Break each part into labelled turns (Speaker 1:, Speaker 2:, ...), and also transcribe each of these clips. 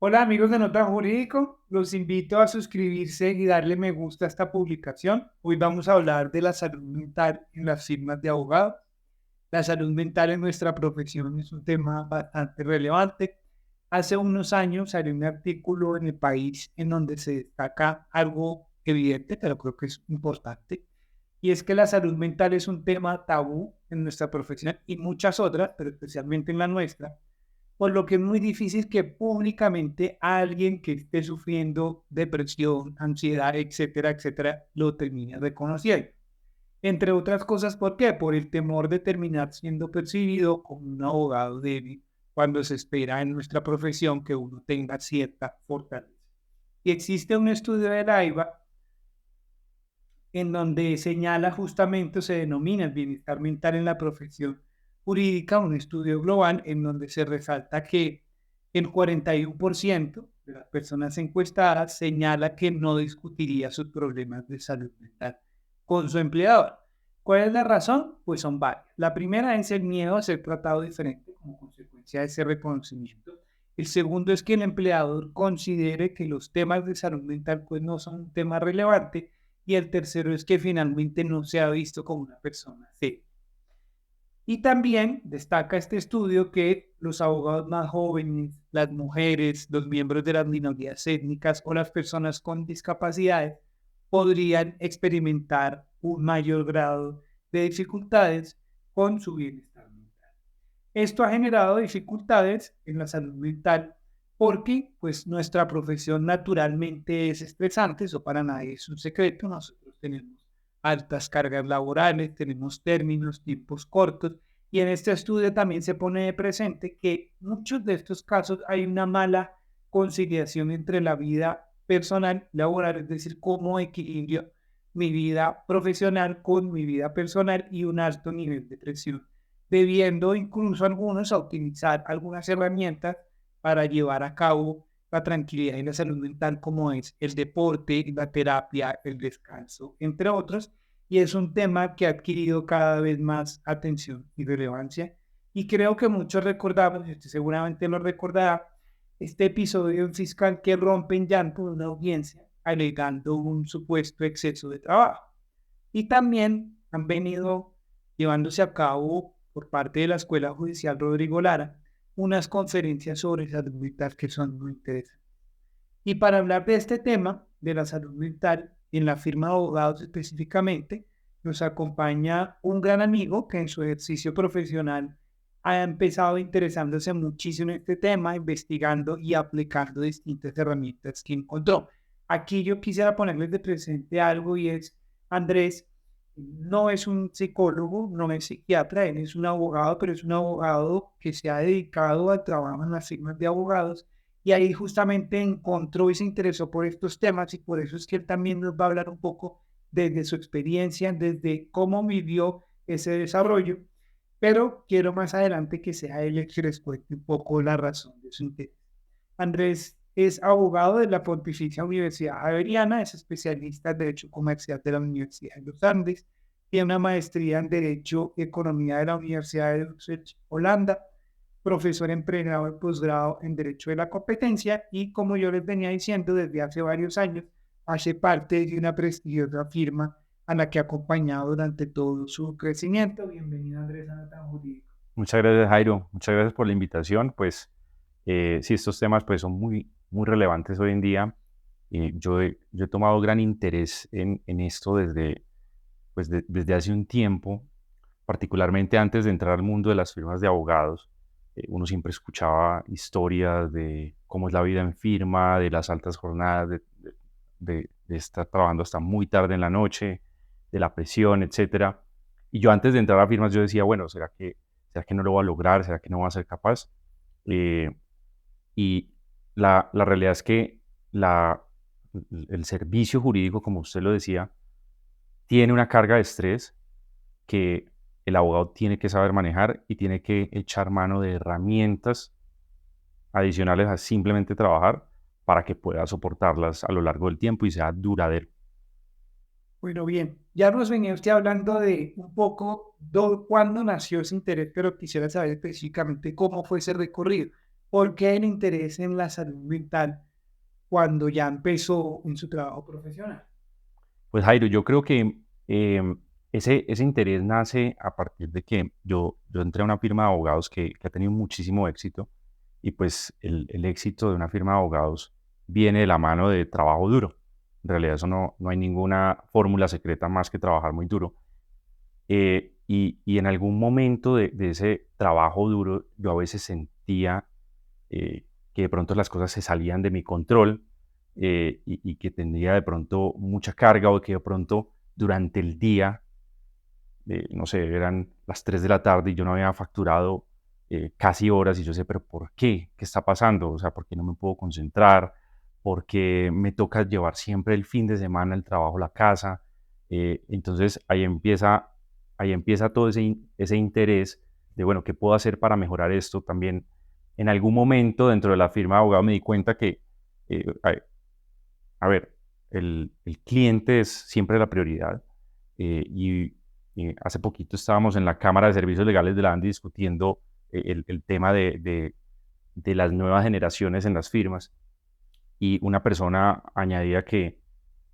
Speaker 1: Hola amigos de Nota Jurídico, los invito a suscribirse y darle me gusta a esta publicación. Hoy vamos a hablar de la salud mental en las firmas de abogados. La salud mental en nuestra profesión es un tema bastante relevante. Hace unos años salió un artículo en El País en donde se destaca algo evidente, pero creo que es importante, y es que la salud mental es un tema tabú en nuestra profesión y muchas otras, pero especialmente en la nuestra, por lo que es muy difícil que públicamente alguien que esté sufriendo depresión, ansiedad, etcétera, etcétera, lo termine reconociendo. Entre otras cosas, ¿por qué? Por el temor de terminar siendo percibido como un abogado débil cuando se espera en nuestra profesión que uno tenga cierta fortaleza. Y existe un estudio de la AIBA en donde señala justamente o se denomina el bienestar mental en la profesión jurídica, un estudio global en donde se resalta que el 41% de las personas encuestadas señala que no discutiría sus problemas de salud mental con su empleador. ¿Cuál es la razón? Pues son varias. La primera es el miedo a ser tratado diferente como consecuencia de ese reconocimiento. El segundo es que el empleador considere que los temas de salud mental pues no son un tema relevante, y el tercero es que finalmente no se ha visto como una persona seria. Y también destaca este estudio que los abogados más jóvenes, las mujeres, los miembros de las minorías étnicas o las personas con discapacidades podrían experimentar un mayor grado de dificultades con su bienestar mental. Esto ha generado dificultades en la salud mental porque pues nuestra profesión naturalmente es estresante, eso para nadie es un secreto, nosotros tenemos altas cargas laborales, tenemos términos, tiempos cortos, y en este estudio también se pone de presente que en muchos de estos casos hay una mala conciliación entre la vida personal y laboral, es decir, cómo equilibrio mi vida profesional con mi vida personal y un alto nivel de presión, debiendo incluso algunos a utilizar algunas herramientas para llevar a cabo la tranquilidad y la salud mental, como es el deporte, la terapia, el descanso, entre otros. Y es un tema que ha adquirido cada vez más atención y relevancia. Y creo que muchos recordamos, este seguramente lo recordará, este episodio en fiscal que rompe en llanto de una audiencia alegando un supuesto exceso de trabajo. Y también han venido llevándose a cabo por parte de la Escuela Judicial Rodrigo Lara unas conferencias sobre salud mental que son muy interesantes. Y para hablar de este tema, de la salud mental, en la firma de abogados específicamente, nos acompaña un gran amigo que en su ejercicio profesional ha empezado interesándose muchísimo en este tema, investigando y aplicando distintas herramientas que encontró. Aquí yo quisiera ponerles de presente algo y es, Andrés no es un psicólogo, no es psiquiatra, él es un abogado, pero es un abogado que se ha dedicado al trabajo en las firmas de abogados y ahí justamente encontró y se interesó por estos temas y por eso es que él también nos va a hablar un poco desde su experiencia, desde cómo vivió ese desarrollo, pero quiero más adelante que sea ella que les cuente un poco la razón de su interés. Andrés es abogado de la Pontificia Universidad Javeriana, es especialista en Derecho Comercial de la Universidad de los Andes, tiene una maestría en Derecho y Economía de la Universidad de Utrecht, Holanda, profesor en pregrado y posgrado en Derecho de la Competencia y, como yo les venía diciendo, desde hace varios años hace parte de una prestigiosa firma a la que ha acompañado durante todo su crecimiento. Bienvenido, Andrés, a Natan Jurídico.
Speaker 2: Muchas gracias, Jairo. Muchas gracias por la invitación. Pues sí, estos temas pues, son muy relevantes hoy en día. Yo he tomado gran interés en esto desde hace un tiempo, particularmente antes de entrar al mundo de las firmas de abogados. Uno siempre escuchaba historias de cómo es la vida en firma, de las altas jornadas, de estar trabajando hasta muy tarde en la noche, de la presión, etcétera. Y yo antes de entrar a firmas yo decía, bueno, ¿será que no lo voy a lograr? ¿Será que no voy a ser capaz? Eh, y la realidad es que la, el servicio jurídico, como usted lo decía, tiene una carga de estrés que el abogado tiene que saber manejar y tiene que echar mano de herramientas adicionales a simplemente trabajar para que pueda soportarlas a lo largo del tiempo y sea duradero.
Speaker 1: Bueno, bien, ya nos venía usted hablando de un poco cuándo nació ese interés, pero quisiera saber específicamente cómo fue ese recorrido. ¿Por qué el interés en la salud mental cuando ya empezó en su trabajo profesional?
Speaker 2: Pues Jairo, yo creo que ese interés nace a partir de que yo entré a una firma de abogados que ha tenido muchísimo éxito y pues el éxito de una firma de abogados viene de la mano de trabajo duro. En realidad eso no hay ninguna fórmula secreta más que trabajar muy duro. Y en algún momento de ese trabajo duro yo a veces sentía que de pronto las cosas se salían de mi control y que tendría de pronto mucha carga o que de pronto durante el día, no sé, eran las 3 de la tarde y yo no había facturado casi horas y yo sé, pero ¿por qué? ¿Qué está pasando? O sea, ¿por qué no me puedo concentrar? ¿Por qué me toca llevar siempre el fin de semana el trabajo a la casa? Entonces ahí empieza todo ese interés de, bueno, ¿qué puedo hacer para mejorar esto? También en algún momento dentro de la firma de abogado me di cuenta que, eh, a ver, el cliente es siempre la prioridad. Y hace poquito estábamos en la Cámara de Servicios Legales de la ANDI discutiendo el tema de las nuevas generaciones en las firmas y una persona añadía que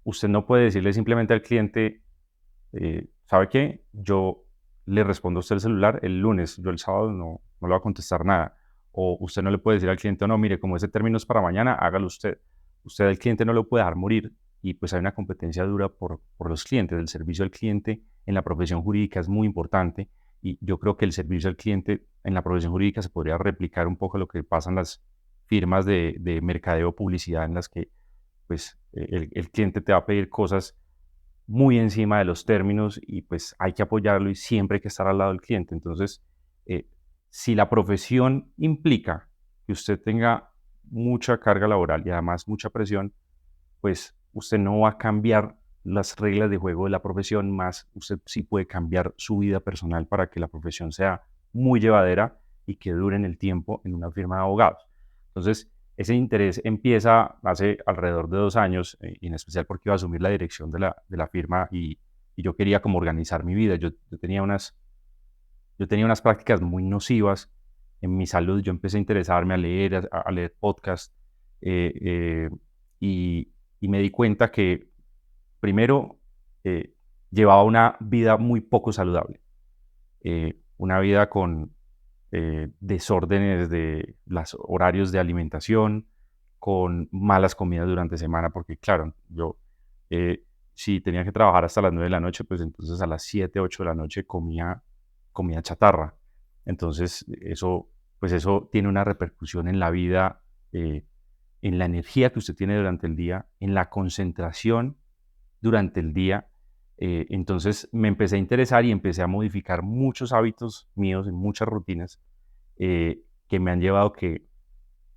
Speaker 2: usted no puede decirle simplemente al cliente, ¿sabe qué? Yo le respondo a usted el celular el lunes, yo el sábado no le voy a contestar nada. O usted no le puede decir al cliente, no, mire, como ese término es para mañana, hágalo usted. Usted al cliente no lo puede dejar morir y pues hay una competencia dura por los clientes. El servicio al cliente en la profesión jurídica es muy importante y yo creo que el servicio al cliente en la profesión jurídica se podría replicar un poco lo que pasa en las firmas de mercadeo o publicidad en las que pues el cliente te va a pedir cosas muy encima de los términos y pues hay que apoyarlo y siempre hay que estar al lado del cliente. Entonces, eh, si la profesión implica que usted tenga mucha carga laboral y además mucha presión, pues usted no va a cambiar las reglas de juego de la profesión, más usted sí puede cambiar su vida personal para que la profesión sea muy llevadera y que dure en el tiempo en una firma de abogados. Entonces, ese interés empieza hace alrededor de 2 años, y en especial porque iba a asumir la dirección de la firma y yo quería como organizar mi vida. Yo tenía unas prácticas muy nocivas en mi salud. Yo empecé a interesarme a leer, a leer podcasts eh, eh, y, y me di cuenta que primero llevaba una vida muy poco saludable, una vida con desórdenes de los horarios de alimentación, con malas comidas durante semana, porque claro, yo si tenía que trabajar hasta las 9 de la noche, pues entonces a las 7 8 de la noche comía chatarra. Entonces pues eso tiene una repercusión en la vida, en la energía que usted tiene durante el día, en la concentración durante el día. Entonces me empecé a interesar y empecé a modificar muchos hábitos míos, en muchas rutinas, que me han llevado que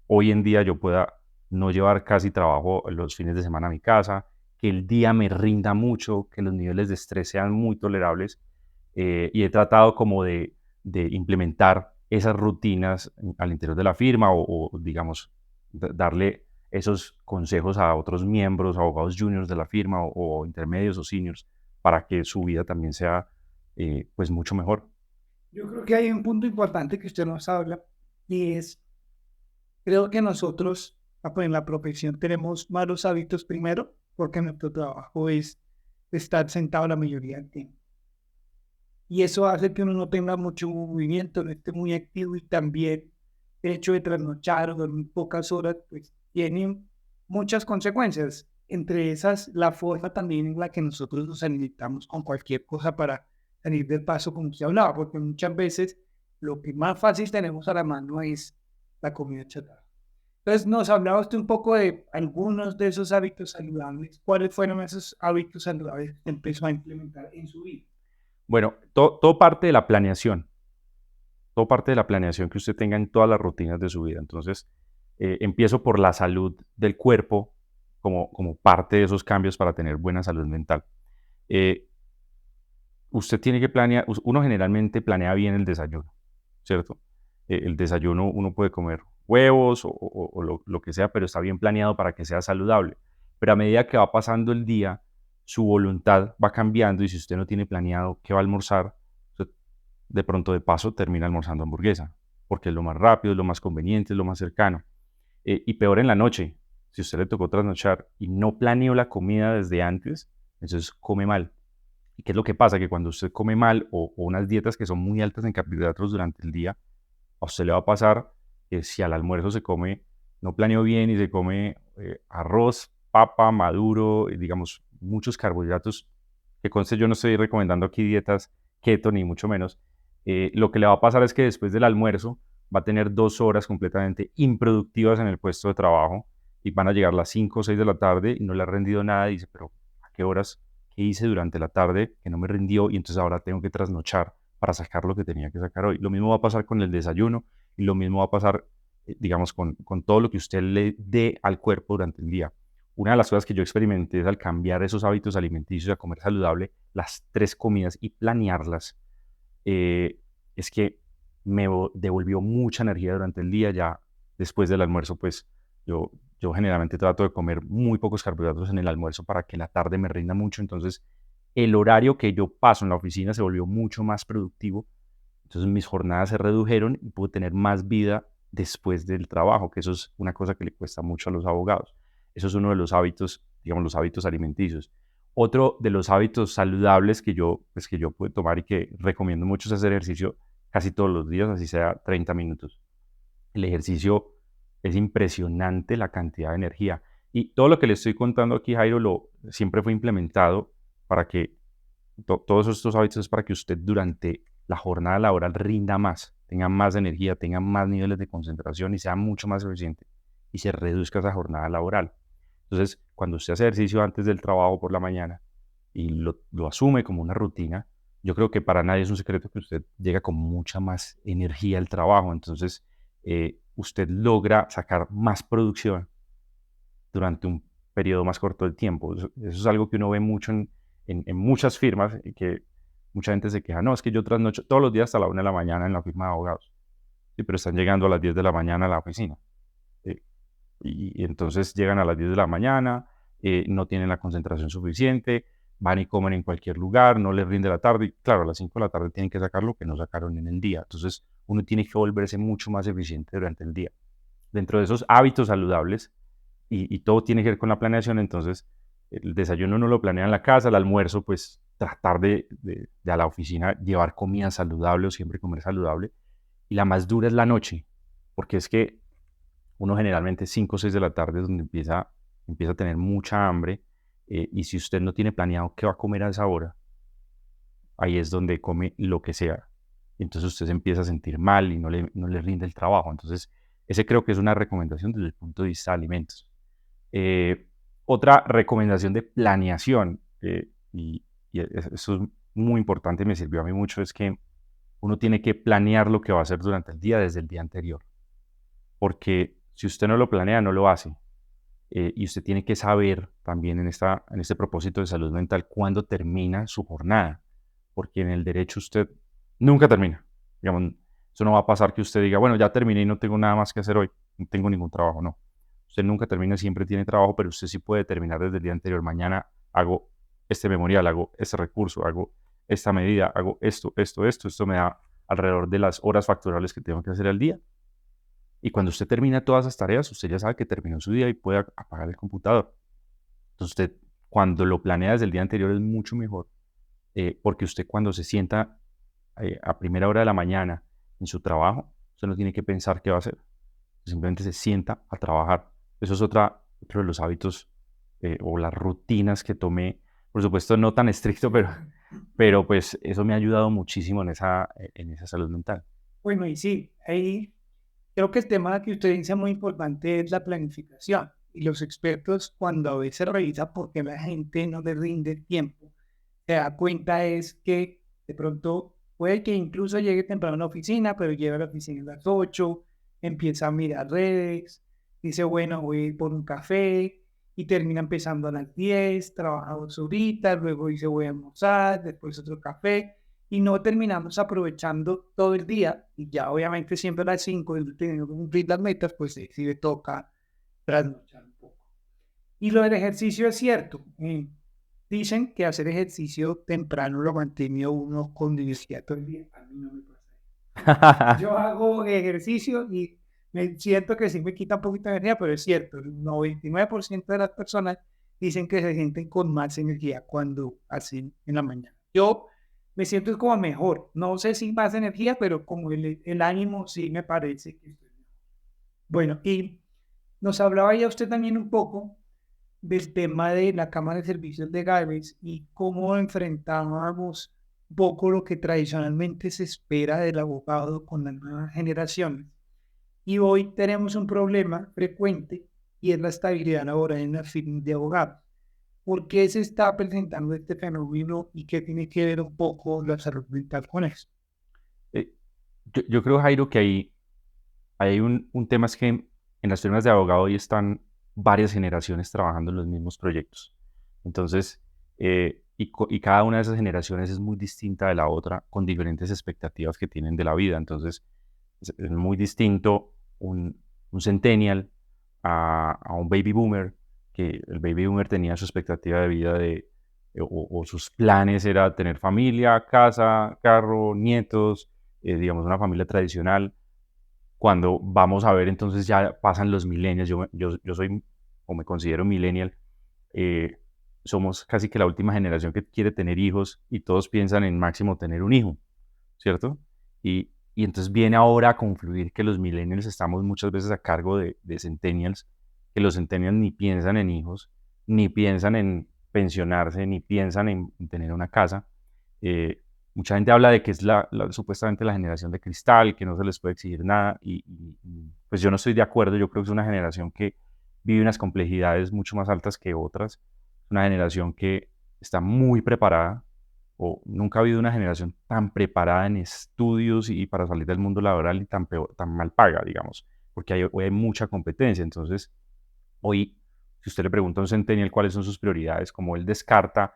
Speaker 2: hoy en día yo pueda no llevar casi trabajo los fines de semana a mi casa, que el día me rinda mucho, que los niveles de estrés sean muy tolerables. Y he tratado como de implementar esas rutinas al interior de la firma o digamos, darle esos consejos a otros miembros, abogados juniors de la firma o intermedios o seniors para que su vida también sea pues mucho mejor.
Speaker 1: Yo creo que hay un punto importante que usted nos habla y es, creo que nosotros en la profesión tenemos malos hábitos primero porque nuestro trabajo es estar sentado la mayoría del tiempo. Y eso hace que uno no tenga mucho movimiento, no esté muy activo y también el hecho de trasnochar o dormir pocas horas, pues tiene muchas consecuencias. Entre esas, la forma también en la que nosotros nos alimentamos con cualquier cosa para salir del paso, como usted hablaba, porque muchas veces lo que más fácil tenemos a la mano es la comida chatarra. Entonces, nos hablaba usted un poco de algunos de esos hábitos saludables. ¿Cuáles fueron esos hábitos saludables que empezó a implementar en su vida?
Speaker 2: Bueno, todo parte de la planeación, todo parte de la planeación que usted tenga en todas las rutinas de su vida. Entonces, empiezo por la salud del cuerpo como parte de esos cambios para tener buena salud mental. Eh, Usted tiene que planear, uno generalmente planea bien el desayuno, ¿cierto? El desayuno uno puede comer huevos o lo que sea, pero está bien planeado para que sea saludable. Pero a medida que va pasando el día, su voluntad va cambiando y si usted no tiene planeado qué va a almorzar, usted de pronto de paso termina almorzando hamburguesa. porque es lo más rápido, es lo más conveniente, es lo más cercano. Y peor en la noche, si usted le tocó trasnochar y no planeó la comida desde antes, entonces come mal. ¿Y qué es lo que pasa? Que cuando usted come mal o unas dietas que son muy altas en carbohidratos durante el día, a usted le va a pasar que si al almuerzo se come, no planeó bien y se come arroz, papa, maduro, digamos, muchos carbohidratos, que conste yo no estoy recomendando aquí dietas keto ni mucho menos, lo que le va a pasar es que después del almuerzo va a tener 2 horas completamente improductivas en el puesto de trabajo y van a llegar las 5 o 6 de la tarde y no le ha rendido nada y dice, pero ¿a qué horas? ¿Qué hice durante la tarde que no me rindió? Y entonces ahora tengo que trasnochar para sacar lo que tenía que sacar hoy. Lo mismo va a pasar con el desayuno y lo mismo va a pasar, digamos, con todo lo que usted le dé al cuerpo durante el día. Una de las cosas que yo experimenté es al cambiar esos hábitos alimenticios a comer saludable, las 3 comidas y planearlas, es que me devolvió mucha energía durante el día. Ya después del almuerzo, pues yo generalmente trato de comer muy pocos carbohidratos en el almuerzo para que la tarde me rinda mucho. Entonces, el horario que yo paso en la oficina se volvió mucho más productivo. Entonces, mis jornadas se redujeron y pude tener más vida después del trabajo, que eso es una cosa que le cuesta mucho a los abogados. Eso es uno de los hábitos, digamos, los hábitos alimenticios. Otro de los hábitos saludables que yo puedo tomar y que recomiendo mucho es hacer ejercicio casi todos los días, así sea 30 minutos. El ejercicio es impresionante la cantidad de energía. Y todo lo que le estoy contando aquí, Jairo, siempre fue implementado para que todos estos hábitos es para que usted durante la jornada laboral rinda más, tenga más energía, tenga más niveles de concentración y sea mucho más eficiente y se reduzca esa jornada laboral. Entonces, cuando usted hace ejercicio antes del trabajo por la mañana y lo asume como una rutina, yo creo que para nadie es un secreto que usted llega con mucha más energía al trabajo. Entonces, usted logra sacar más producción durante un periodo más corto de tiempo. Eso es algo que uno ve mucho en muchas firmas y que mucha gente se queja, no, es que yo trasnocho todos los días hasta la 1 de la mañana en la firma de abogados. Sí, pero están llegando a las 10 de la mañana a la oficina. ¿Sí? Y entonces llegan a las 10 de la mañana, no tienen la concentración suficiente, van y comen en cualquier lugar, no les rinde la tarde. Y claro, a las 5 de la tarde tienen que sacar lo que no sacaron en el día. Entonces uno tiene que volverse mucho más eficiente durante el día. Dentro de esos hábitos saludables, y todo tiene que ver con la planeación. Entonces el desayuno uno lo planea en la casa, el almuerzo pues tratar de a la oficina llevar comida saludable o siempre comer saludable, y la más dura es la noche, porque es que uno generalmente 5 o 6 de la tarde es donde empieza a tener mucha hambre, y si usted no tiene planeado qué va a comer a esa hora, ahí es donde come lo que sea. Entonces usted se empieza a sentir mal y no le rinde el trabajo. Entonces, ese creo que es una recomendación desde el punto de vista de alimentos. Eh, Otra recomendación de planeación, y eso es muy importante, me sirvió a mí mucho, es que uno tiene que planear lo que va a hacer durante el día desde el día anterior, porque si usted no lo planea, no lo hace. Y usted tiene que saber también en este propósito de salud mental cuándo termina su jornada, porque en el derecho usted nunca termina. Digamos, eso no va a pasar que usted diga, bueno, ya terminé y no tengo nada más que hacer hoy, no tengo ningún trabajo, no. Usted nunca termina, siempre tiene trabajo, pero usted sí puede terminar desde el día anterior. Mañana hago este memorial, hago este recurso, hago esta medida, hago esto me da alrededor de las horas facturables que tengo que hacer al día. Y cuando usted termina todas esas tareas, usted ya sabe que terminó su día y puede apagar el computador. Entonces usted, cuando lo planea desde el día anterior, es mucho mejor, porque usted cuando se sienta a primera hora de la mañana en su trabajo, usted no tiene que pensar qué va a hacer, simplemente se sienta a trabajar. Eso es otro de los hábitos, o las rutinas que tomé, por supuesto no tan estricto, pero pues eso me ha ayudado muchísimo en esa salud mental.
Speaker 1: Bueno, y sí, ahí creo que el tema que usted dice muy importante es la planificación. Y los expertos, cuando a veces revisan por qué la gente no le rinde el tiempo, se da cuenta es que de pronto puede que incluso llegue temprano a la oficina, pero llega a la oficina a las 8, empieza a mirar redes, dice, bueno, voy a ir por un café y termina empezando a las 10, trabaja 2 horitas, luego dice, voy a almorzar, después otro café y no terminamos aprovechando todo el día. Y ya obviamente siempre a las 5, teniendo que cumplir las metas, pues sí le toca trasnochar un poco. Y lo del ejercicio es cierto. Dicen que hacer ejercicio temprano lo mantiene a uno con energía todo el día. A mí no me pasa. Yo hago ejercicio y me siento que sí me quita un poquito de energía, pero es cierto, el 99% de las personas dicen que se sienten con más energía cuando hacen en la mañana. Yo me siento como mejor, no sé si más energía, pero como el ánimo sí me parece que estoy mejor. Bueno, y nos hablaba ya usted también un poco del tema de la Cámara de Servicios Legales y cómo enfrentábamos un poco lo que tradicionalmente se espera del abogado con las nuevas generaciones. Y hoy tenemos un problema frecuente y es la estabilidad laboral en las firmas de abogados. ¿Por qué se está presentando este fenómeno y qué tiene que ver un poco la salud mental con eso?
Speaker 2: Eh, yo creo, Jairo, que ahí hay un tema es que en las firmas de abogado hoy están varias generaciones trabajando en los mismos proyectos. Entonces, y cada una de esas generaciones es muy distinta de la otra, con diferentes expectativas que tienen de la vida. Entonces, es muy distinto un centennial a un baby boomer, que el baby boomer tenía su expectativa de vida o sus planes era tener familia, casa, carro, nietos, digamos, una familia tradicional. Cuando vamos a ver, entonces ya pasan los millennials. Yo soy, o me considero millennial. eh, Somos casi que la última generación que quiere tener hijos y todos piensan en máximo tener un hijo, ¿cierto? Y entonces viene ahora a confluir que los millennials estamos muchas veces a cargo de centennials, que los centennials ni piensan en hijos, ni piensan en pensionarse, ni piensan en tener una casa. Eh, Mucha gente habla de que es supuestamente la generación de cristal, que no se les puede exigir nada, pues yo no estoy de acuerdo. Yo creo que es una generación que vive unas complejidades mucho más altas que otras, una generación que está muy preparada, o nunca ha habido una generación tan preparada en estudios y para salir del mundo laboral y tan, peor, tan mal paga, digamos, porque hoy hay mucha competencia. Entonces, hoy, si usted le pregunta a un centennial cuáles son sus prioridades, como él descarta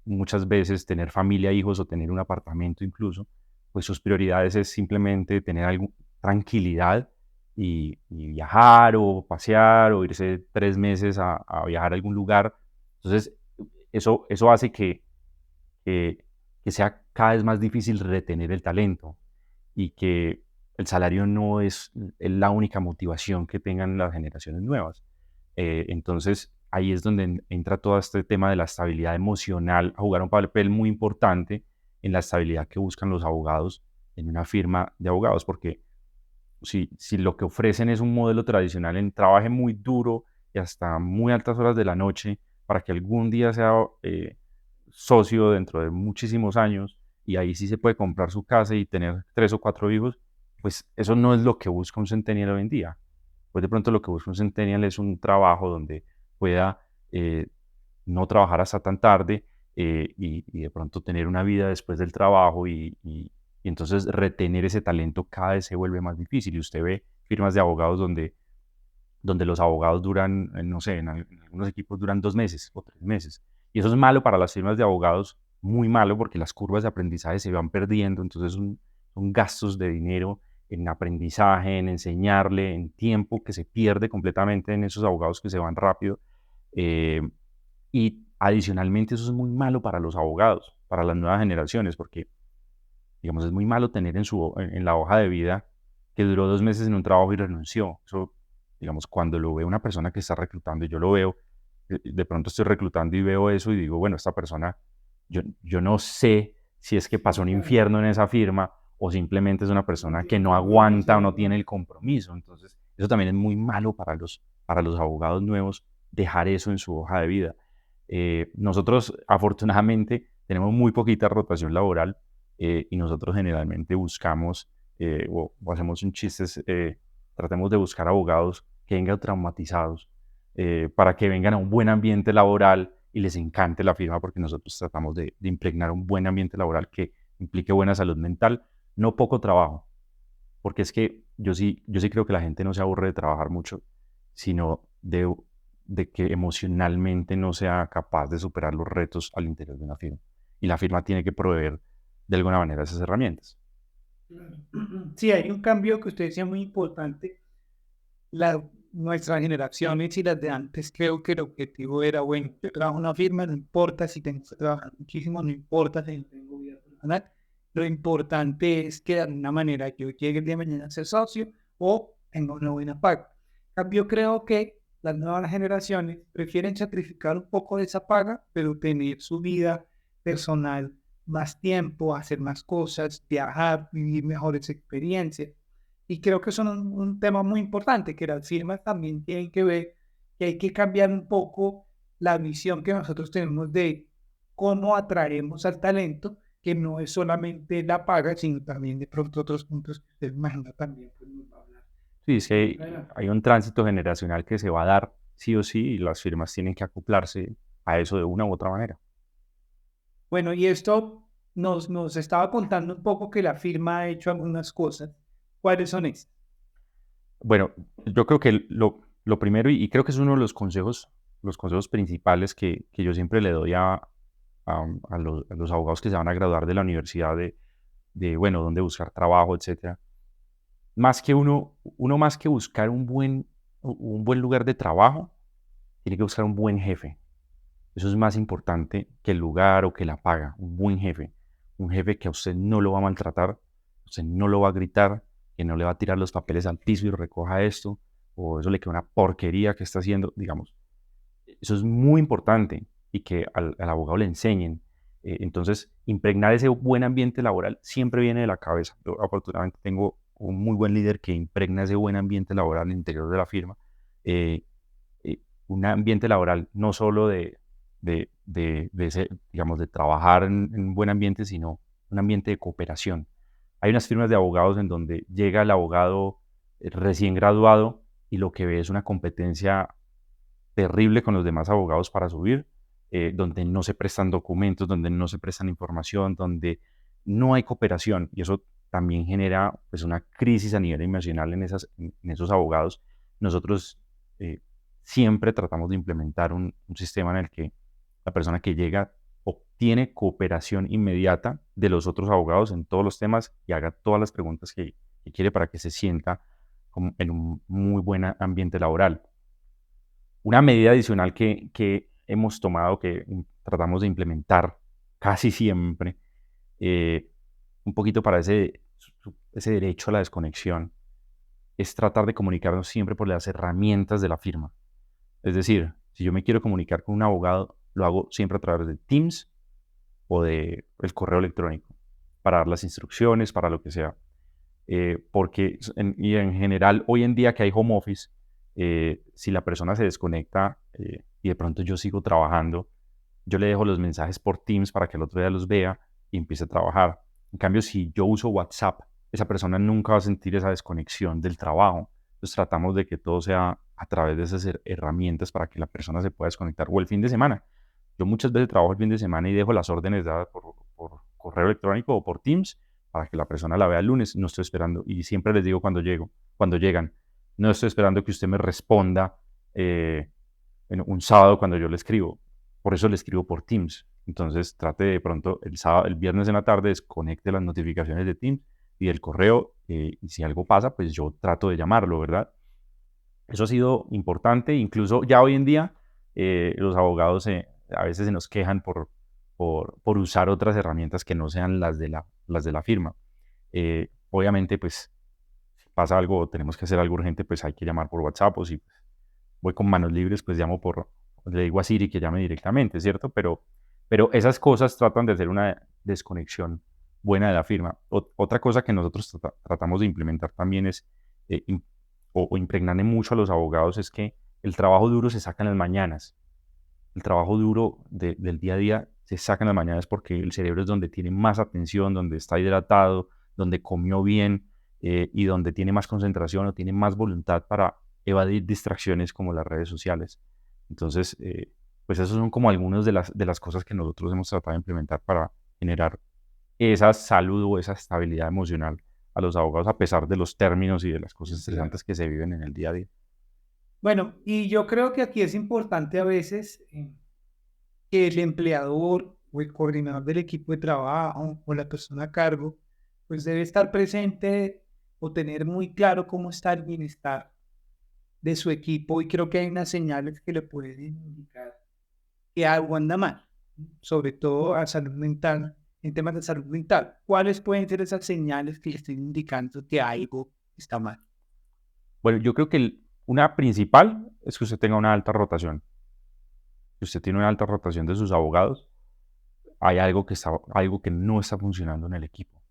Speaker 2: muchas veces tener familia, hijos o tener un apartamento incluso, pues sus prioridades es simplemente tener tranquilidad y viajar o pasear o irse 3 meses a viajar a algún lugar. Entonces, eso hace que, que sea cada vez más difícil retener el talento y que el salario no es la única motivación que tengan las generaciones nuevas. Entonces, ahí es donde entra todo este tema de la estabilidad emocional a jugar un papel muy importante en la estabilidad que buscan los abogados en una firma de abogados, porque si lo que ofrecen es un modelo tradicional en trabaje muy duro y hasta muy altas horas de la noche para que algún día sea socio dentro de muchísimos años y ahí sí se puede comprar su casa y tener 3 o 4 hijos, pues eso no es lo que busca un centennial hoy en día. Pues de pronto lo que busca un centennial es un trabajo donde pueda eh, no trabajar hasta tan tarde, y de pronto tener una vida después del trabajo y entonces retener ese talento cada vez se vuelve más difícil. Y usted ve firmas de abogados donde los abogados duran, no sé, en algunos equipos duran 2 meses o 3 meses. Y eso es malo para las firmas de abogados, muy malo porque las curvas de aprendizaje se van perdiendo, entonces son gastos de dinero en aprendizaje, en enseñarle, en tiempo que se pierde completamente en esos abogados que se van rápido. Eh, y adicionalmente eso es muy malo para los abogados, para las nuevas generaciones, porque digamos es muy malo tener en la hoja de vida que duró 2 meses en un trabajo y renunció. Eso, digamos, cuando lo ve una persona que está reclutando y yo lo veo, de pronto estoy reclutando y veo eso y digo, bueno, esta persona, yo no sé si es que pasó un infierno en esa firma o simplemente es una
Speaker 1: No
Speaker 2: persona que
Speaker 1: tiene
Speaker 2: no
Speaker 1: compromiso,
Speaker 2: aguanta o no
Speaker 1: ¿verdad?
Speaker 2: tiene el compromiso. Entonces, eso también es muy malo para los abogados nuevos, dejar eso en su hoja de vida. Nosotros, afortunadamente, tenemos muy poquita rotación laboral, y nosotros generalmente buscamos o hacemos un chiste, tratemos de buscar abogados que vengan traumatizados, para que vengan a un buen ambiente laboral y les encante la firma, porque nosotros tratamos de impregnar un buen ambiente laboral que implique buena salud mental, no poco trabajo, porque es que yo sí creo que la gente no se aburre de trabajar mucho, sino de que emocionalmente no sea capaz de superar los retos al interior de una firma. Y la firma tiene que proveer de alguna manera esas herramientas.
Speaker 1: Claro. Sí, hay un cambio que usted decía muy importante. Nuestras generaciones y las de antes, creo que el objetivo era, bueno, yo trabajo en una firma, no importa si tengo que trabajar muchísimo, no importa si no tengo vida personal, Lo importante es que de alguna manera yo llegue el día de mañana a ser socio o tenga una buena paga. En cambio, creo que las nuevas generaciones prefieren sacrificar un poco de esa paga, pero tener su vida personal más tiempo, hacer más cosas, viajar, vivir mejores experiencias. Y creo que son un tema muy importante, que las firmas también tienen que ver que hay que cambiar un poco la visión que nosotros tenemos de cómo atraemos al talento, que no es solamente la paga, sino también de pronto otros puntos que usted imagina también, pues nos va a hablar.
Speaker 2: Sí, es que hay un tránsito generacional que se va a dar sí o sí y las firmas tienen que acoplarse a eso de una u otra manera.
Speaker 1: Bueno, y esto nos estaba contando un poco que la firma ha hecho algunas cosas. ¿Cuáles son esas?
Speaker 2: Bueno, yo creo que lo primero, y creo que es uno de los consejos principales que yo siempre le doy a los abogados que se van a graduar de la universidad bueno, dónde buscar trabajo, etcétera. Más que uno más que buscar un buen lugar de trabajo, tiene que buscar un buen jefe. Eso es más importante que el lugar o que la paga. Un buen jefe. Un jefe que a usted no lo va a maltratar, usted no lo va a gritar, que no le va a tirar los papeles al piso y recoja esto, o eso le queda una porquería que está haciendo, digamos. Eso es muy importante y que al abogado le enseñen. Entonces, impregnar ese buen ambiente laboral siempre viene de la cabeza. Yo afortunadamente tengo un muy buen líder que impregna ese buen ambiente laboral al interior de la firma. Eh, un ambiente laboral no solo digamos, de trabajar en un buen ambiente, sino un ambiente de cooperación. Hay unas firmas de abogados en donde llega el abogado recién graduado y lo que ve es una competencia terrible con los demás abogados para subir, donde no se prestan documentos, donde no se prestan información, donde no hay cooperación y eso también genera pues una crisis a nivel emocional en esos abogados. Nosotros eh, siempre tratamos de implementar un sistema en el que la persona que llega obtiene cooperación inmediata de los otros abogados en todos los temas y haga todas las preguntas que quiere para que se sienta como en un muy buen ambiente laboral. Una medida adicional que hemos tomado, que tratamos de implementar casi siempre, un poquito para ese derecho a la desconexión, es tratar de comunicarnos siempre por las herramientas de la firma. Es decir, si yo me quiero comunicar con un abogado, lo hago siempre a través de Teams o de el correo electrónico, para dar las instrucciones, para lo que sea. Porque en general, hoy en día que hay home office, si la persona se desconecta y de pronto yo sigo trabajando, yo le dejo los mensajes por Teams para que el otro día los vea y empiece a trabajar. En cambio, si yo uso WhatsApp, esa persona nunca va a sentir esa desconexión del trabajo. Entonces tratamos de que todo sea a través de esas herramientas para que la persona se pueda desconectar. O el fin de semana. Yo muchas veces trabajo el fin de semana y dejo las órdenes dadas por correo electrónico o por Teams para que la persona la vea el lunes. No estoy esperando, y siempre les digo cuando llegan, no estoy esperando que usted me responda un sábado cuando yo le escribo. Por eso le escribo por Teams. Entonces trate de pronto el viernes en la tarde, desconecte las notificaciones de Teams y del correo. Y si algo pasa, pues yo trato de llamarlo, ¿verdad? Eso ha sido importante. Incluso ya hoy en día los abogados a veces se nos quejan por usar otras herramientas que no sean las de la firma. Obviamente, pues, si pasa algo o tenemos que hacer algo urgente, pues hay que llamar por WhatsApp o si voy con manos libres, pues le digo a Siri que llame directamente, ¿cierto? Pero esas cosas tratan de hacer una desconexión buena de la firma. Otra cosa que nosotros tratamos de implementar también es, o impregnarle mucho a los abogados, es que el trabajo duro se saca en las mañanas. El trabajo duro del día a día se saca en las mañanas porque el cerebro es donde tiene más atención, donde está hidratado, donde comió bien y donde tiene más concentración o tiene más voluntad para evadir distracciones como las redes sociales. Entonces, pues esos son como algunas de las cosas que nosotros hemos tratado de implementar para generar esa salud o esa estabilidad emocional a los abogados a pesar de los términos y de las cosas estresantes que se viven en el día a día.
Speaker 1: Bueno, y yo creo que aquí es importante a veces que el empleador o el coordinador del equipo de trabajo o la persona a cargo, pues debe estar presente o tener muy claro cómo está el bienestar de su equipo y creo que hay unas señales que le pueden indicar que algo anda mal, sobre todo a salud mental en temas de salud mental. ¿Cuáles pueden ser esas señales que le estén indicando que algo está mal?
Speaker 2: Bueno, yo creo que una principal es que usted tenga una alta rotación. Si usted tiene una alta rotación de sus abogados, hay algo que no está funcionando en el equipo.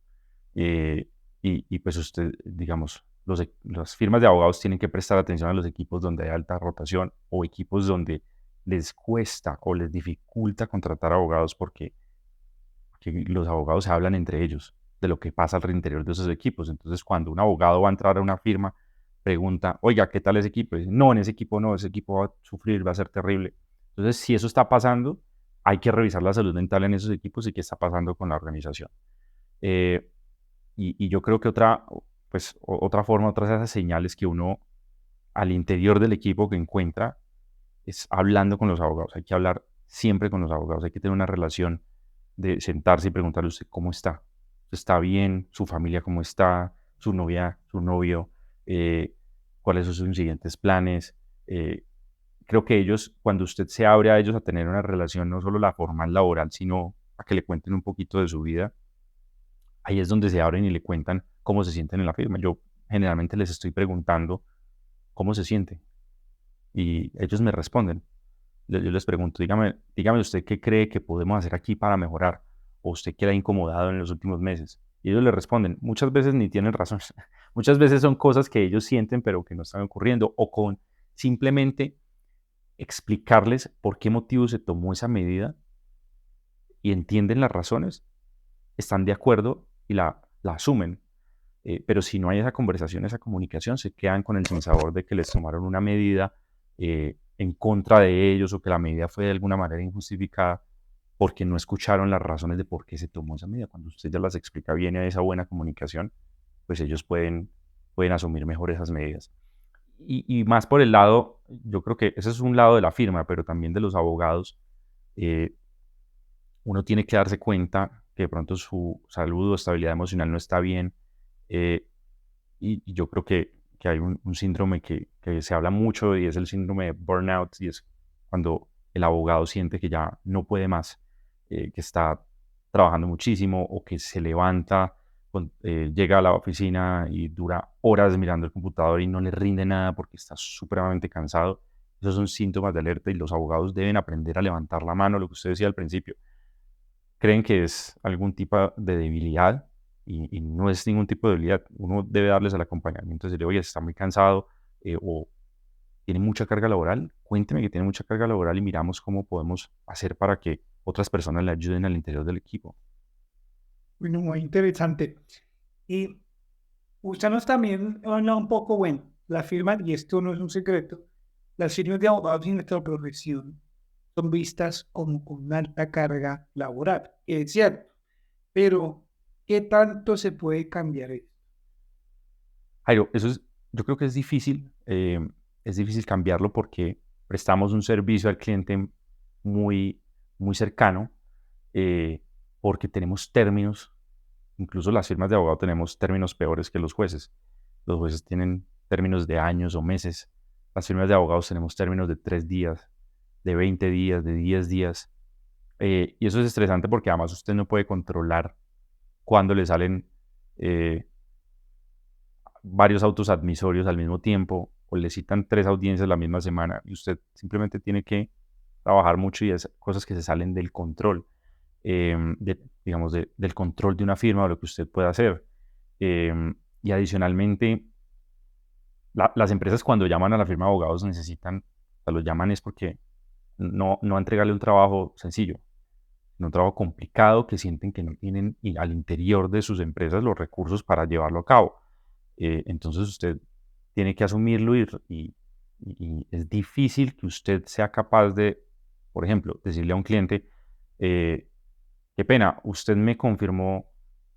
Speaker 2: Y pues usted, digamos, las firmas de abogados tienen que prestar atención a los equipos donde hay alta rotación o equipos donde les cuesta o les dificulta contratar abogados porque los abogados se hablan entre ellos de lo que pasa al interior de esos equipos. Entonces, cuando un abogado va a entrar a una firma, pregunta, oiga, ¿qué tal ese equipo? Y dice, no, en ese equipo no, ese equipo va a sufrir, va a ser terrible. Entonces, si eso está pasando, hay que revisar la salud mental en esos equipos y qué está pasando con la organización. Eh, y yo creo que otra forma, otras de esas señales que uno al interior del equipo que encuentra es hablando con los abogados. Hay que hablar siempre con los abogados. Hay que tener una relación de sentarse y preguntarle a usted cómo está. ¿Está bien? ¿Su familia cómo está? ¿Su novia? ¿Su novio? Eh, ¿Cuáles son sus siguientes planes? Eh, Creo que ellos, cuando usted se abre a ellos a tener una relación, no solo la formal laboral, sino a que le cuenten un poquito de su vida, ahí es donde se abren y le cuentan cómo se sienten en la firma. Yo generalmente les estoy preguntando cómo se siente y ellos me responden. Yo les pregunto, dígame usted qué cree que podemos hacer aquí para mejorar o usted queda incomodado en los últimos meses. Y ellos le responden, muchas veces ni tienen razón. Muchas veces son cosas que ellos sienten pero que no están ocurriendo o con simplemente explicarles por qué motivo se tomó esa medida y entienden las razones, están de acuerdo y la asumen. Pero si no hay esa conversación, esa comunicación, se quedan con el sinsabor de que les tomaron una medida en contra de ellos o que la medida fue de alguna manera injustificada porque no escucharon las razones de por qué se tomó esa medida. Cuando usted ya las explica bien y hay esa buena comunicación, pues ellos pueden asumir mejor esas medidas. Y más por el lado, yo creo que ese es un lado de la firma, pero también de los abogados, eh, uno tiene que darse cuenta que de pronto su salud o estabilidad emocional no está bien. eh, y yo creo que hay un síndrome que se habla mucho y es el síndrome de burnout, y es cuando el abogado siente que ya no puede más, que está trabajando muchísimo o que se levanta, llega a la oficina y dura horas mirando el computador y no le rinde nada porque está supremamente cansado. Esos son síntomas de alerta y los abogados deben aprender a levantar la mano, lo que usted decía al principio. Creen que es algún tipo de debilidad y no es ningún tipo de debilidad. Uno debe darles el acompañamiento, decirle, oye, está muy cansado o tiene mucha carga laboral, cuénteme que tiene mucha carga laboral y miramos cómo podemos hacer para que otras personas le ayuden al interior del equipo.
Speaker 1: Bueno, muy interesante. Y usted nos también habla un poco, bueno, la firma, y esto no es un secreto, las firmas de abogados en nuestra profesión son vistas como con una alta carga laboral, es cierto, pero ¿qué tanto se puede cambiar eso?
Speaker 2: Jairo, yo creo que es difícil cambiarlo porque prestamos un servicio al cliente muy, muy cercano, eh, porque tenemos términos. Incluso las firmas de abogado tenemos términos peores que los jueces. Los jueces tienen términos de años o meses. Las firmas de abogados tenemos términos de 3 días, de 20 días, de 10 días. Y eso es estresante porque además usted no puede controlar cuándo le salen eh, varios autos admisorios al mismo tiempo o le citan 3 audiencias la misma semana y usted simplemente tiene que trabajar mucho y es cosas que se salen del control, digamos, del control de una firma o lo que usted pueda hacer. Y adicionalmente, las empresas cuando llaman a la firma de abogados necesitan, o sea, los llaman es porque no entregarle un trabajo sencillo, sino un trabajo complicado que sienten que no tienen al interior de sus empresas los recursos para llevarlo a cabo. Entonces usted tiene que asumirlo y es difícil que usted sea capaz de, por ejemplo, decirle a un cliente, eh, qué pena, usted me confirmó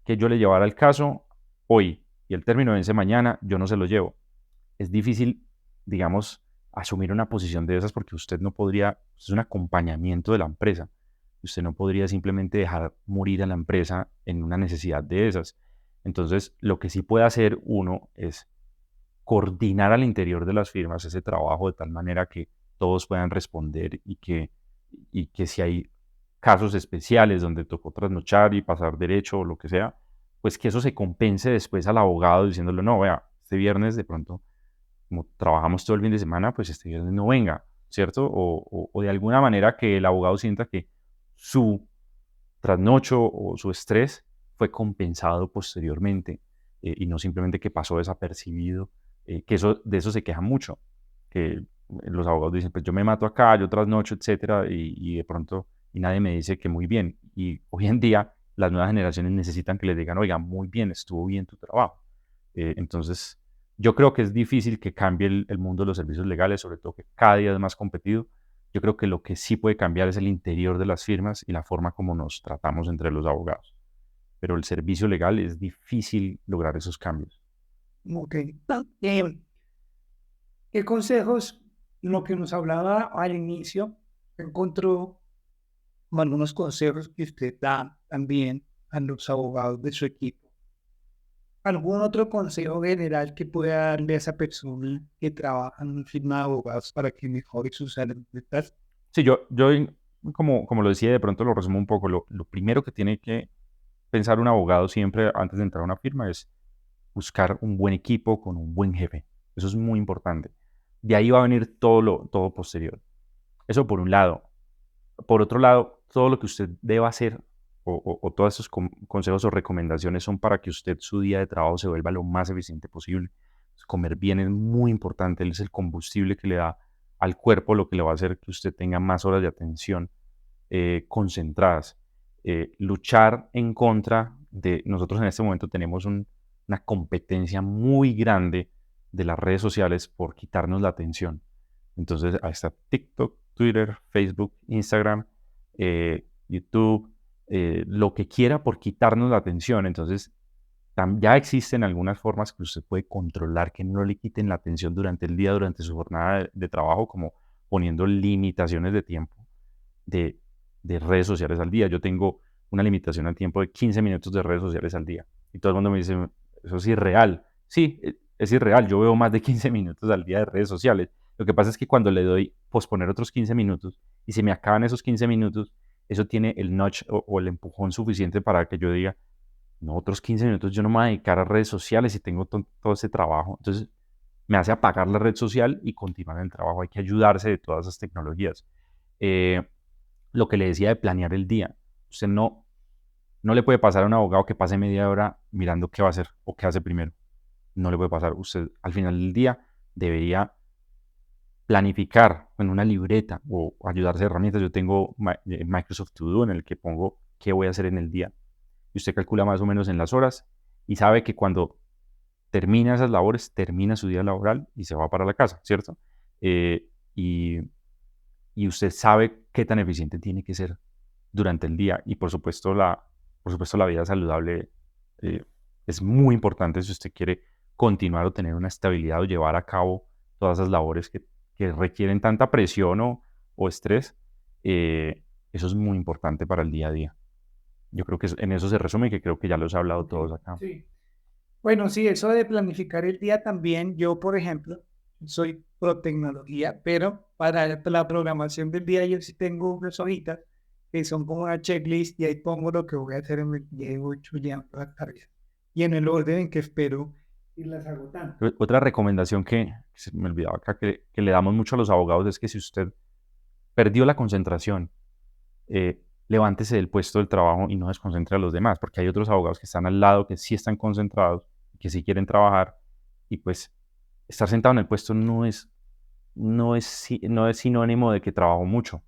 Speaker 2: que yo le llevara el caso hoy y el término vence mañana, yo no se lo llevo. Es difícil, digamos, asumir una posición de esas porque usted no podría, es un acompañamiento de la empresa. Usted no podría simplemente dejar morir a la empresa en una necesidad de esas. Entonces, lo que sí puede hacer uno es coordinar al interior de las firmas ese trabajo de tal manera que todos puedan responder y que si hay casos especiales donde tocó trasnochar y pasar derecho o lo que sea, pues que eso se compense después al abogado diciéndole, no, vea, este viernes de pronto, como trabajamos todo el fin de semana, pues este viernes no venga, ¿cierto? O de alguna manera que el abogado sienta que su trasnocho o su estrés fue compensado posteriormente y no simplemente que pasó desapercibido, que eso, de eso se queja mucho, que los abogados dicen, pues yo me mato acá, yo trasnocho, etcétera, y de pronto, y nadie me dice que muy bien. Y hoy en día las nuevas generaciones necesitan que les digan, oiga, muy bien, estuvo bien tu trabajo. Entonces, yo creo que es difícil que cambie el mundo de los servicios legales, sobre todo que cada día es más competido. Yo creo que lo que sí puede cambiar es el interior de las firmas y la forma como nos tratamos entre los abogados. Pero el servicio legal es difícil lograr esos cambios.
Speaker 1: Ok. Eh, ¿Qué consejos, lo que nos hablaba al inicio, encontró algunos consejos que usted da también a los abogados de su equipo? ¿Algún otro consejo general que pueda darle a esa persona que trabaja en una firma de abogados para que mejore su salud mental?
Speaker 2: Sí, como lo decía, de pronto lo resumo un poco. Lo primero que tiene que pensar un abogado siempre antes de entrar a una firma es buscar un buen equipo con un buen jefe. Eso es muy importante. De ahí va a venir todo posterior. Eso por un lado. Por otro lado, todo lo que usted deba hacer o todos esos consejos o recomendaciones son para que usted su día de trabajo se vuelva lo más eficiente posible. Comer bien es muy importante, es el combustible que le da al cuerpo, lo que le va a hacer que usted tenga más horas de atención concentradas. Luchar en contra de, nosotros en este momento tenemos una competencia muy grande de las redes sociales por quitarnos la atención. Entonces, ahí está TikTok, Twitter, Facebook, Instagram, YouTube, lo que quiera por quitarnos la atención. Entonces, ya existen algunas formas que usted puede controlar que no le quiten la atención durante el día, durante su jornada de trabajo, como poniendo limitaciones de tiempo de, de redes sociales al día. Yo tengo una limitación al tiempo de 15 minutos de redes sociales al día. Y todo el mundo me dice, eso es irreal. Sí, es irreal. Yo veo más de 15 minutos al día de redes sociales. Lo que pasa es que cuando le doy posponer otros 15 minutos y se me acaban esos 15 minutos, eso tiene el nudge o el empujón suficiente para que yo diga, no, otros 15 minutos yo no me voy a dedicar a redes sociales y tengo todo ese trabajo. Entonces, me hace apagar la red social y continuar en el trabajo. Hay que ayudarse de todas esas tecnologías. Eh, lo que le decía de planear el día. Usted no le puede pasar a un abogado que pase media hora mirando qué va a hacer o qué hace primero. No le puede pasar. Usted al final del día debería planificar en una libreta o ayudarse de herramientas. Yo tengo Microsoft To Do en el que pongo qué voy a hacer en el día. Y usted calcula más o menos en las horas y sabe que cuando termina esas labores, termina su día laboral y se va para la casa, ¿cierto? Y usted sabe qué tan eficiente tiene que ser durante el día. Y por supuesto la vida saludable eh, es muy importante si usted quiere continuar o tener una estabilidad o llevar a cabo todas esas labores que requieren tanta presión o estrés. Eso es muy importante para el día a día. Yo creo que en eso se resume y que creo que ya los he hablado
Speaker 1: Ok,
Speaker 2: todos acá.
Speaker 1: sí. Bueno, sí, eso de planificar el día también. Yo, por ejemplo, soy pro tecnología, pero para la programación del día yo sí tengo unas hojitas que son como una checklist y ahí pongo lo que voy a hacer en el día y voy chuleando las tareas. Y en el orden en que espero irlas agotando.
Speaker 2: Otra recomendación que se me olvidaba acá, que le damos mucho a los abogados, es que si usted perdió la concentración, levántese del puesto del trabajo y no desconcentre a los demás, porque hay otros abogados que están al lado, que sí están concentrados, que sí quieren trabajar, y pues estar sentado en el puesto no es sinónimo de que trabajo mucho,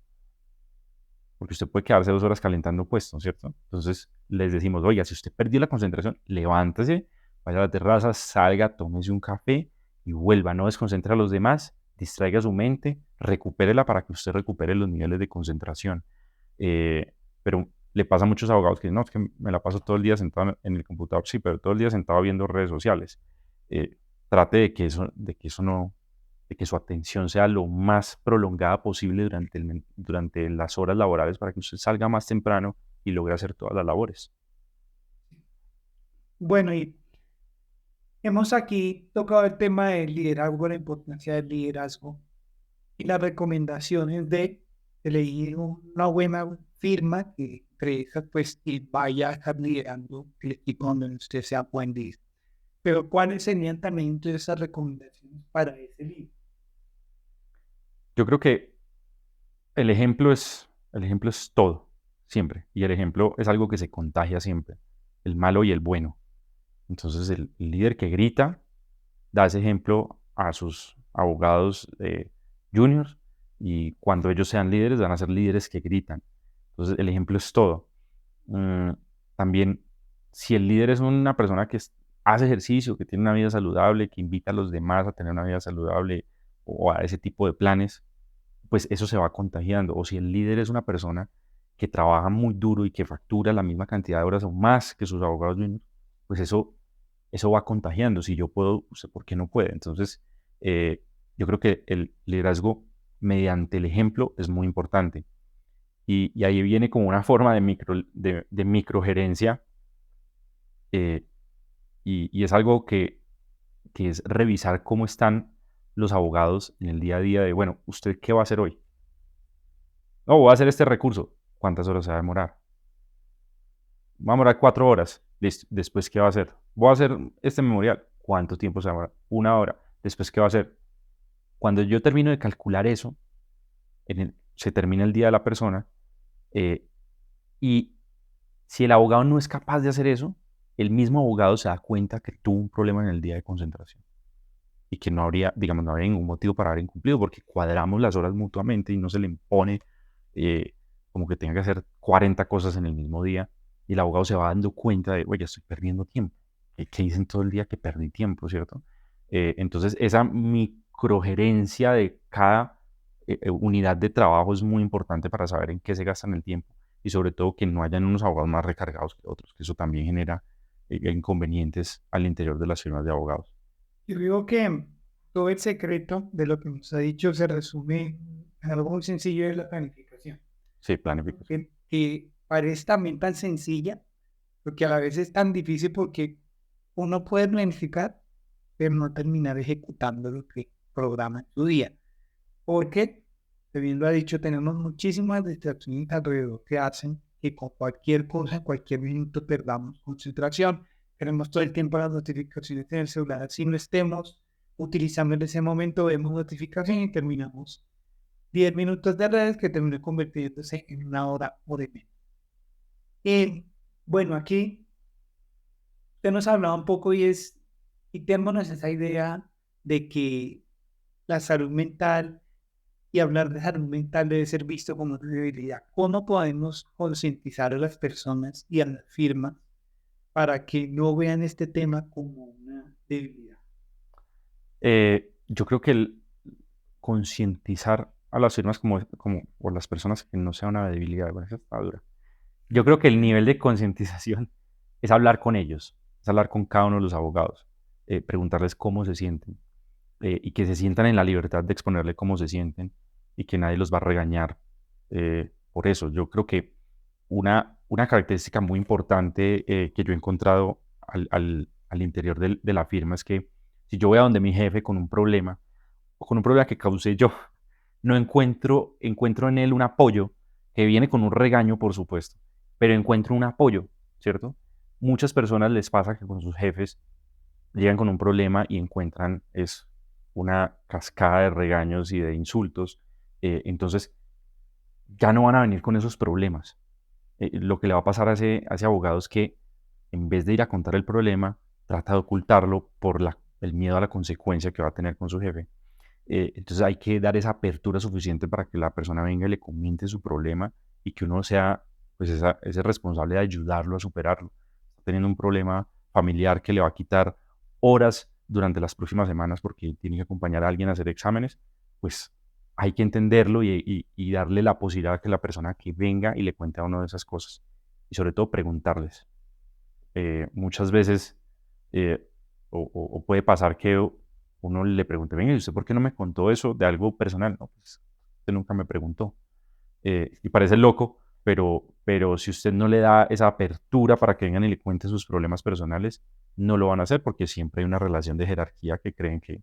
Speaker 2: porque usted puede quedarse 2 horas calentando puesto, ¿cierto? Entonces les decimos, oiga, si usted perdió la concentración, levántese, vaya a la terraza, salga, tómese un café y vuelva, no desconcentre a los demás, distraiga su mente, recupérela para que usted recupere los niveles de concentración. Pero le pasa a muchos abogados que dicen, no, es que me la paso todo el día sentado en el computador, sí, pero todo el día sentado viendo redes sociales. Trate de que eso no, de que su atención sea lo más prolongada posible durante las horas laborales para que usted salga más temprano y logre hacer todas las labores.
Speaker 1: Bueno, y hemos aquí tocado el tema del liderazgo, la importancia del liderazgo y las recomendaciones de elegir una buena firma que entre esas, pues, y vaya a estar liderando el equipo donde usted sea buen líder. Pero ¿cuáles serían también entonces esas recomendaciones para ese líder?
Speaker 2: Yo creo que el ejemplo es todo, siempre. Y el ejemplo es algo que se contagia siempre, el malo y el bueno. Entonces, el líder que grita da ese ejemplo a sus abogados juniors y cuando ellos sean líderes van a ser líderes que gritan. Entonces, el ejemplo es todo. Mm, También, si el líder es una persona que hace ejercicio, que tiene una vida saludable, que invita a los demás a tener una vida saludable o a ese tipo de planes, pues eso se va contagiando. O si el líder es una persona que trabaja muy duro y que factura la misma cantidad de horas o más que sus abogados juniors, pues eso va contagiando. Si yo puedo, ¿usted por qué no puede? Entonces, yo creo que el liderazgo mediante el ejemplo es muy importante. Y ahí viene como una forma de microgerencia eh, y es algo que es revisar cómo están los abogados en el día a día de, bueno, ¿usted qué va a hacer hoy? No, voy a hacer este recurso. ¿Cuántas horas se va a demorar? Va a demorar 4 horas. Listo. Después, ¿qué va a hacer? Voy a hacer este memorial. ¿Cuánto tiempo se va a demorar? 1 hora. Después, ¿qué va a hacer? Cuando yo termino de calcular eso, se termina el día de la persona eh, y si el abogado no es capaz de hacer eso, el mismo abogado se da cuenta que tuvo un problema en el día de concentración y que no habría, digamos, no habría ningún motivo para haber incumplido porque cuadramos las horas mutuamente y no se le impone eh, como que tenga que hacer 40 cosas en el mismo día y el abogado se va dando cuenta de, oye, estoy perdiendo tiempo. ¿Qué dicen todo el día que perdí tiempo, cierto? Entonces, esa microgerencia de cada unidad de trabajo es muy importante para saber en qué se gastan el tiempo y sobre todo que no hayan unos abogados más recargados que otros, que eso también genera inconvenientes al interior de las firmas de abogados.
Speaker 1: Yo digo que todo el secreto de lo que nos ha dicho se resume en algo muy sencillo de la planificación.
Speaker 2: Sí, planificación.
Speaker 1: Que parece también tan sencilla, porque a la vez es tan difícil porque uno puede planificar, pero no terminar ejecutando lo que programa en su día. Porque, bien lo ha dicho, tenemos muchísimas distracciones alrededor que hacen que con cualquier cosa, en cualquier minuto perdamos concentración. Tenemos todo el tiempo las notificaciones en el celular. Si no estemos utilizando en ese momento, vemos notificaciones y terminamos 10 minutos de redes que terminan convirtiéndose en una hora o de menos. Y bueno, aquí usted nos hablaba un poco y tenemos esa idea de que la salud mental y hablar de salud mental debe ser visto como una debilidad. ¿Cómo podemos concientizar a las personas y a las firmas para que no vean este tema como una debilidad?
Speaker 2: Yo creo que el concientizar a las firmas o las personas que no sea una debilidad, bueno, esa está dura. Yo creo que el nivel de concientización es hablar con ellos, es hablar con cada uno de los abogados, preguntarles cómo se sienten y que se sientan en la libertad de exponerle cómo se sienten y que nadie los va a regañar por eso. Yo creo que una característica muy importante que yo he encontrado al interior de la firma es que si yo voy a donde mi jefe con un problema o con un problema que causé yo, no encuentro en él un apoyo que viene con un regaño, por supuesto, pero encuentro un apoyo, ¿cierto? Muchas personas les pasa que con sus jefes llegan con un problema y encuentran es una cascada de regaños y de insultos, entonces ya no van a venir con esos problemas. Lo que le va a pasar a ese abogado es que en vez de ir a contar el problema, trata de ocultarlo por el miedo a la consecuencia que va a tener con su jefe. Entonces hay que dar esa apertura suficiente para que la persona venga y le comente su problema y que uno sea pues ese responsable de ayudarlo a superarlo. Está teniendo un problema familiar que le va a quitar horas durante las próximas semanas porque tiene que acompañar a alguien a hacer exámenes, pues hay que entenderlo y darle la posibilidad a que la persona que venga y le cuente a uno de esas cosas. Y sobre todo preguntarles. Muchas veces eh, o puede pasar que uno le pregunte, venga, ¿y usted por qué no me contó eso de algo personal? No, pues usted nunca me preguntó. Y parece loco, pero si usted no le da esa apertura para que vengan y le cuenten sus problemas personales, no lo van a hacer porque siempre hay una relación de jerarquía que creen que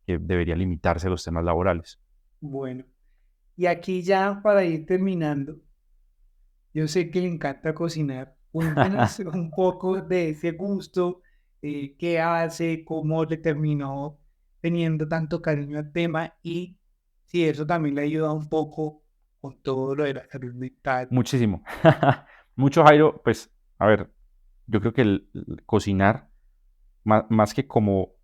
Speaker 2: debería limitarse a los temas laborales.
Speaker 1: Bueno, y aquí ya para ir terminando, Yo sé que le encanta cocinar. Cuéntenos un poco de ese gusto, qué hace, cómo le terminó teniendo tanto cariño al tema y si eso también le ayuda un poco con todo lo de la salud mental.
Speaker 2: Muchísimo. Mucho, Jairo, pues, a ver, yo creo que el cocinar, más que como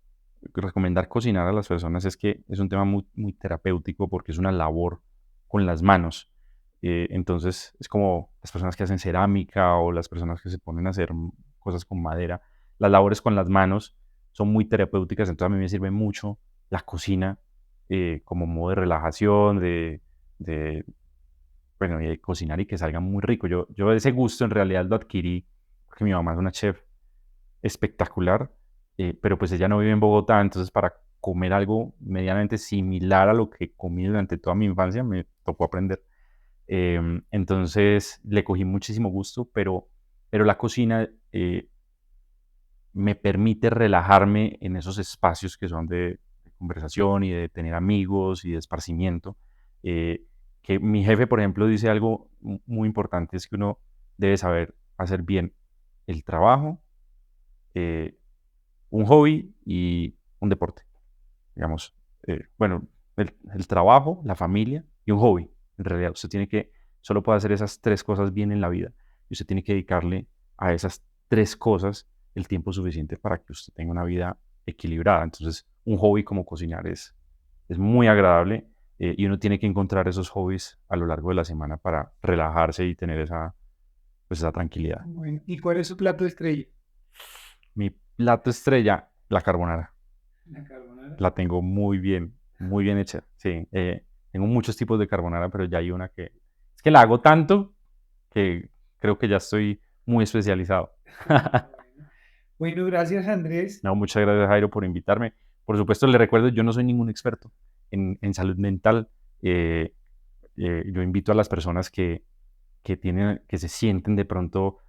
Speaker 2: recomendar cocinar a las personas, es que es un tema muy, muy terapéutico porque es una labor con las manos. Entonces, es como las personas que hacen cerámica o las personas que se ponen a hacer cosas con madera. Las labores con las manos son muy terapéuticas, entonces a mí me sirve mucho la cocina como modo de relajación, de bueno, y de cocinar y que salga muy rico. Yo ese gusto en realidad lo adquirí porque mi mamá es una chef espectacular, pero pues ella no vive en Bogotá, entonces para comer algo medianamente similar a lo que comí durante toda mi infancia me tocó aprender. Entonces le cogí muchísimo gusto, pero la cocina me permite relajarme en esos espacios que son de conversación y de tener amigos y de esparcimiento. Que mi jefe, por ejemplo, dice algo muy importante, es que uno debe saber hacer bien el trabajo, eh, un hobby y un deporte. Digamos, bueno, el trabajo, la familia y un hobby. En realidad, usted tiene que, solo puede hacer esas tres cosas bien en la vida y usted tiene que dedicarle a esas tres cosas el tiempo suficiente para que usted tenga una vida equilibrada. Entonces, un hobby como cocinar es muy agradable y uno tiene que encontrar esos hobbies a lo largo de la semana para relajarse y tener esa, pues, esa tranquilidad.
Speaker 1: Bueno, ¿y cuál es su plato estrella?
Speaker 2: Mi plato estrella, la carbonara.
Speaker 1: La carbonara.
Speaker 2: La tengo muy bien hecha. Sí, tengo muchos tipos de carbonara, pero ya hay una que es que la hago tanto que creo que ya estoy muy especializado.
Speaker 1: Bueno, bueno, gracias Andrés.
Speaker 2: No, muchas gracias, Jairo, por invitarme. Por supuesto, le recuerdo, yo no soy ningún experto en salud mental. Eh, yo invito a las personas que se sienten de pronto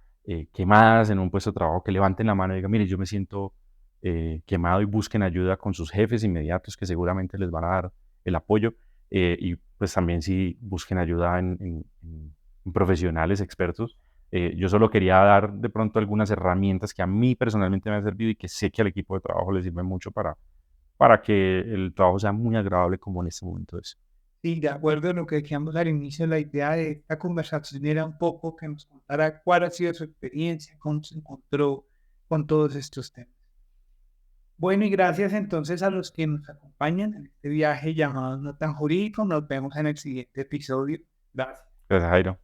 Speaker 2: quemadas en un puesto de trabajo, que levanten la mano y digan, mire, yo me siento quemado y busquen ayuda con sus jefes inmediatos que seguramente les van a dar el apoyo. Y pues también si busquen ayuda en profesionales expertos. Yo solo quería dar de pronto algunas herramientas que a mí personalmente me han servido y que sé que al equipo de trabajo les sirven mucho para que el trabajo sea muy agradable como en este momento es.
Speaker 1: Sí, de acuerdo a lo que decíamos al inicio, la idea de esta conversación era un poco que nos contara cuál ha sido su experiencia, cómo se encontró con todos estos temas. Bueno, y gracias entonces a los que nos acompañan en este viaje llamado No tan jurídico. Nos vemos en el siguiente episodio. Gracias.
Speaker 2: Gracias, Jairo.